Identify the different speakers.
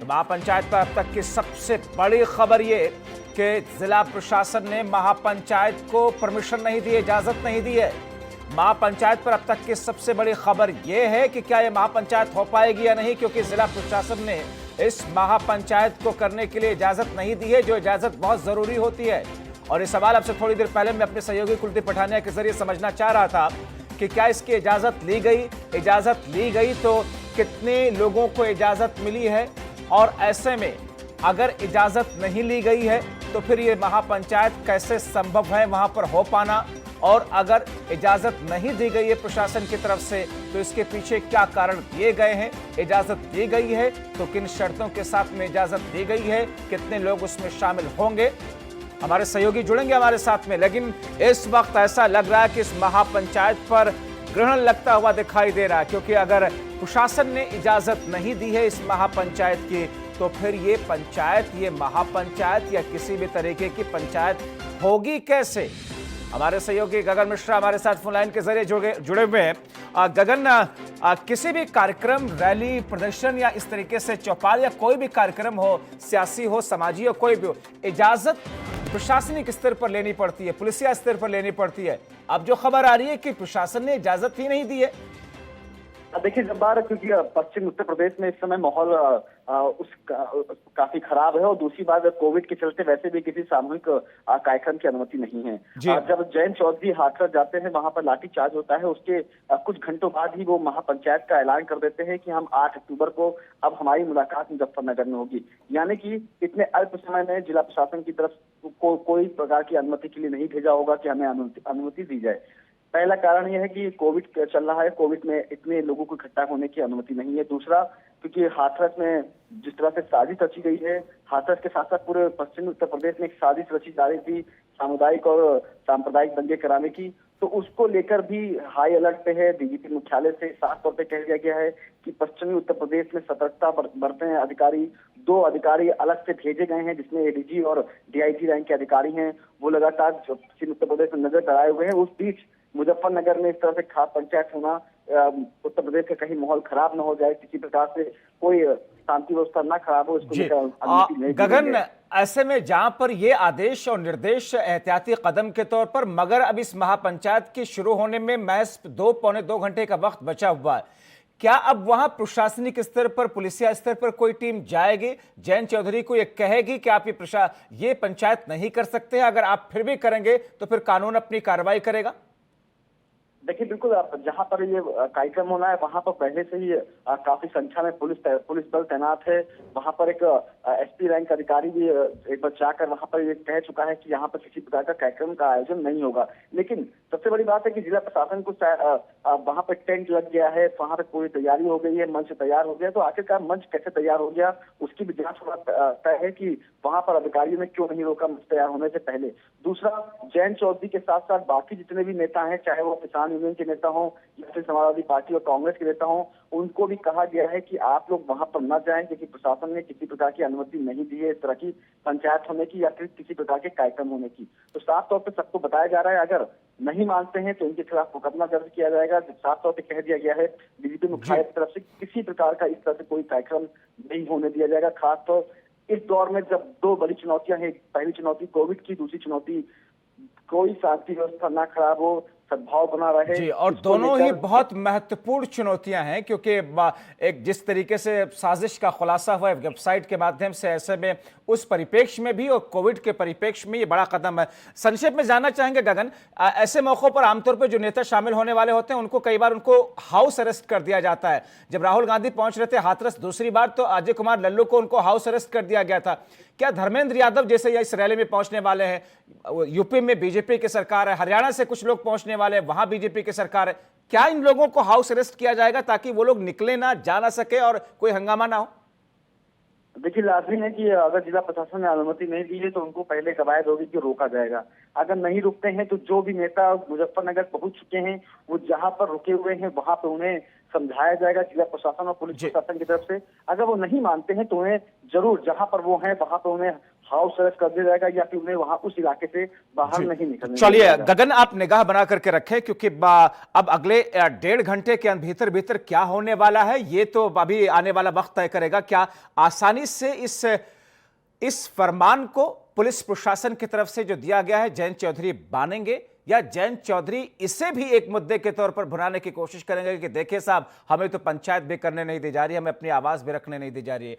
Speaker 1: तो महापंचायत पर अब तक की सबसे बड़ी खबर ये कि जिला प्रशासन ने महापंचायत को परमिशन नहीं दी, इजाजत नहीं दी है। महापंचायत पर अब तक की सबसे बड़ी खबर यह है कि क्या यह महापंचायत हो पाएगी या नहीं, क्योंकि जिला प्रशासन ने इस महापंचायत को करने के लिए इजाजत नहीं दी है, जो इजाजत बहुत जरूरी होती है। और ये सवाल आपसे थोड़ी देर पहले मैं अपने सहयोगी कुलदीप पठानिया के जरिए समझना चाह रहा था कि क्या इसकी इजाजत ली गई, इजाजत ली गई तो कितने लोगों को इजाजत मिली है, और ऐसे में अगर इजाजत नहीं ली गई है तो फिर ये महापंचायत कैसे संभव है वहां पर हो पाना, और अगर इजाजत नहीं दी गई है प्रशासन की तरफ से तो इसके पीछे क्या कारण दिए गए हैं। इजाजत दी गई है तो किन शर्तों के साथ में इजाजत दी गई है, कितने लोग उसमें शामिल होंगे। हमारे सहयोगी जुड़ेंगे हमारे साथ में, लेकिन इस वक्त ऐसा लग रहा है कि इस महापंचायत पर ग्रहण लगता हुआ दिखाई दे रहा है, क्योंकि अगर प्रशासन ने इजाजत नहीं दी है इस महापंचायत की तो फिर ये पंचायत, ये महापंचायत या किसी भी तरीके की पंचायत होगी कैसे। हमारे सहयोगी गगन मिश्रा हमारे साथ फोन लाइन के जरिए जुड़े हुए हैं। गगन, किसी भी कार्यक्रम, रैली, प्रदर्शन या इस तरीके से चौपाल या कोई भी कार्यक्रम हो, सियासी हो, समाजी हो, कोई भी हो, इजाजत प्रशासनिक स्तर पर लेनी पड़ती है, पुलिसिया स्तर पर लेनी पड़ती है। अब जो खबर आ रही है कि प्रशासन ने इजाजत ही नहीं दी है।
Speaker 2: देखिए जब्बार, क्योंकि पश्चिम उत्तर प्रदेश में इस समय माहौल काफी खराब है, और दूसरी बात कोविड के चलते वैसे भी किसी सामूहिक कार्यक्रम की अनुमति नहीं है। जब जयंत चौधरी हाथरस जाते हैं वहां पर लाठीचार्ज होता है, उसके कुछ घंटों बाद ही वो महापंचायत का ऐलान कर देते हैं कि हम 8 अक्टूबर को अब हमारी मुलाकात मुजफ्फरनगर में होगी। यानी कि इतने अल्प समय में जिला प्रशासन की तरफ कोई प्रकार की अनुमति के लिए नहीं भेजा होगा कि हमें अनुमति दी जाए। पहला कारण यह है कि कोविड चल रहा है, कोविड में इतने लोगों को इकट्ठा होने की अनुमति नहीं है। दूसरा, क्योंकि हाथरस में जिस तरह से साजिश रची गई है, हाथरस के साथ साथ पूरे पश्चिमी उत्तर प्रदेश में एक साजिश रची जा रही थी सामुदायिक और सांप्रदायिक दंगे कराने की, तो उसको लेकर भी हाई अलर्ट पे है। डीजीपी मुख्यालय से साफ तौर पे कह दिया गया है कि पश्चिमी उत्तर प्रदेश में सतर्कता बरते हैं अधिकारी। 2 अधिकारी अलग से भेजे गए हैं जिसमें एडीजी और डीआईजी रैंक के अधिकारी हैं, वो लगातार पश्चिमी उत्तर प्रदेश में नजर बनाए हुए हैं। उस बीच मुजफ्फरनगर में इस तरह से खास पंचायत होना, उत्तर प्रदेश का कहीं माहौल खराब न हो जाए, किसी प्रकार से कोई शांति व्यवस्था ना खराब हो, इसको लेकर अनुमति नहीं दी गई है।
Speaker 1: गगन, ऐसे में जहां पर ये आदेश और निर्देश एहतियाती कदम के तौर पर, मगर अब इस महापंचायत के शुरू होने में महज 2 पौने 2 घंटे का वक्त बचा हुआ है, क्या अब वहां प्रशासनिक स्तर पर, पुलिसिया स्तर पर कोई टीम जाएगी, जयंत चौधरी को ये कहेगी कि आप ये पंचायत नहीं कर सकते, अगर आप फिर भी करेंगे तो फिर कानून अपनी कार्रवाई करेगा?
Speaker 2: देखिए बिल्कुल, जहां पर ये कार्यक्रम होना है वहां पर पहले से ही काफी संख्या में पुलिस बल तैनात है। वहां पर एक एसपी रैंक अधिकारी भी एक बार जाकर वहां पर ये कह चुका है कि यहाँ पर किसी प्रकार का कार्यक्रम का आयोजन नहीं होगा। लेकिन सबसे बड़ी बात है कि जिला प्रशासन को वहां पर टेंट लग गया है, वहां पर पूरी तैयारी हो गई है, मंच तैयार हो गया, तो आखिरकार मंच कैसे तैयार हो गया उसकी भी जांच होना तय है कि वहां पर अधिकारियों ने क्यों नहीं रोका मंच तैयार होने से पहले। दूसरा, जयंत चौधरी के साथ साथ बाकी जितने भी नेता हैं, चाहे वो किसान यूनियन के नेता हों या फिर समाजवादी पार्टी और कांग्रेस के नेता हों, उनको भी कहा गया है कि आप लोग वहां पर न जाएं, क्योंकि प्रशासन ने किसी प्रकार की अनुमति नहीं दी है इस तरह की पंचायत होने की या फिर किसी प्रकार के कार्यक्रम होने की। तो साफ तौर पर सबको बताया जा रहा है, अगर नहीं मानते हैं तो इनके खिलाफ मुकदमा दर्ज किया जाएगा। साफ तौर पर कह दिया गया है डीजीपी मुख्यालय की तरफ से किसी प्रकार का इस तरह से कोई कार्यक्रम नहीं होने दिया जाएगा। खासतौर इस दौर में जब 2 बड़ी चुनौतियां हैं, पहली चुनौती कोविड की, दूसरी चुनौती कोई शांति व्यवस्था ना खराब हो, सद्भाव बना रहे
Speaker 1: जी, और दोनों ही बहुत महत्वपूर्ण चुनौतियां हैं, क्योंकि एक जिस तरीके से साजिश का खुलासा हुआ है वेबसाइट के माध्यम से, ऐसे में उस परिप्रेक्ष्य में भी और कोविड के परिप्रेक्ष्य में ये बड़ा कदम है। संक्षेप में जानना चाहेंगे गगन, ऐसे मौकों पर आमतौर पर जो नेता शामिल होने वाले होते हैं उनको कई बार उनको हाउस अरेस्ट कर दिया जाता है। जब राहुल गांधी पहुंच रहे थे हाथरस दूसरी बार तो अजय कुमार लल्लू को उनको हाउस अरेस्ट कर दिया गया था। क्या धर्मेंद्र यादव जैसे इस रैली में पहुंचने वाले हैं, यूपी में बीजेपी की सरकार है, हरियाणा से कुछ लोग पहुंचने वाले हैं, वहां बीजेपी की सरकार है, क्या इन लोगों को हाउस अरेस्ट किया जाएगा ताकि वो लोग निकले ना, जा ना सके और कोई हंगामा ना हो?
Speaker 2: देखिए लाजमी है कि अगर जिला प्रशासन ने अनुमति नहीं दी है तो उनको पहले कवायद होगी कि रोका जाएगा। अगर नहीं रुकते हैं तो जो भी नेता मुजफ्फरनगर पहुंच चुके हैं वो जहां पर रुके हुए हैं वहां पर उन्हें समझाया जाएगा जिला प्रशासन और पुलिस
Speaker 1: जी।
Speaker 2: प्रशासन की तरफ से। अगर वो नहीं मानते हैं तो उन्हें जरूर जहां पर वो हैं वहां पर उन्हें हाउस अरेस्ट कर दिया जाएगा या फिर उन्हें वहां उस इलाके से बाहर
Speaker 1: जी।
Speaker 2: नहीं निकलने
Speaker 1: चलिए
Speaker 2: दिया जाएगा।
Speaker 1: गगन, आप निगाह बना करके रखें क्योंकि अब अगले 1.5 घंटे के भीतर भीतर क्या होने वाला है ये तो अभी आने वाला वक्त तय करेगा। क्या आसानी से इस फरमान को पुलिस प्रशासन की तरफ से जो दिया गया है जयंत चौधरी मानेंगे, या जयंत चौधरी इसे भी एक मुद्दे के तौर पर भुनाने की कोशिश करेंगे कि देखिए साहब, हमें तो पंचायत भी करने नहीं दी जा रही, हमें अपनी आवाज भी रखने नहीं दी जा रही है।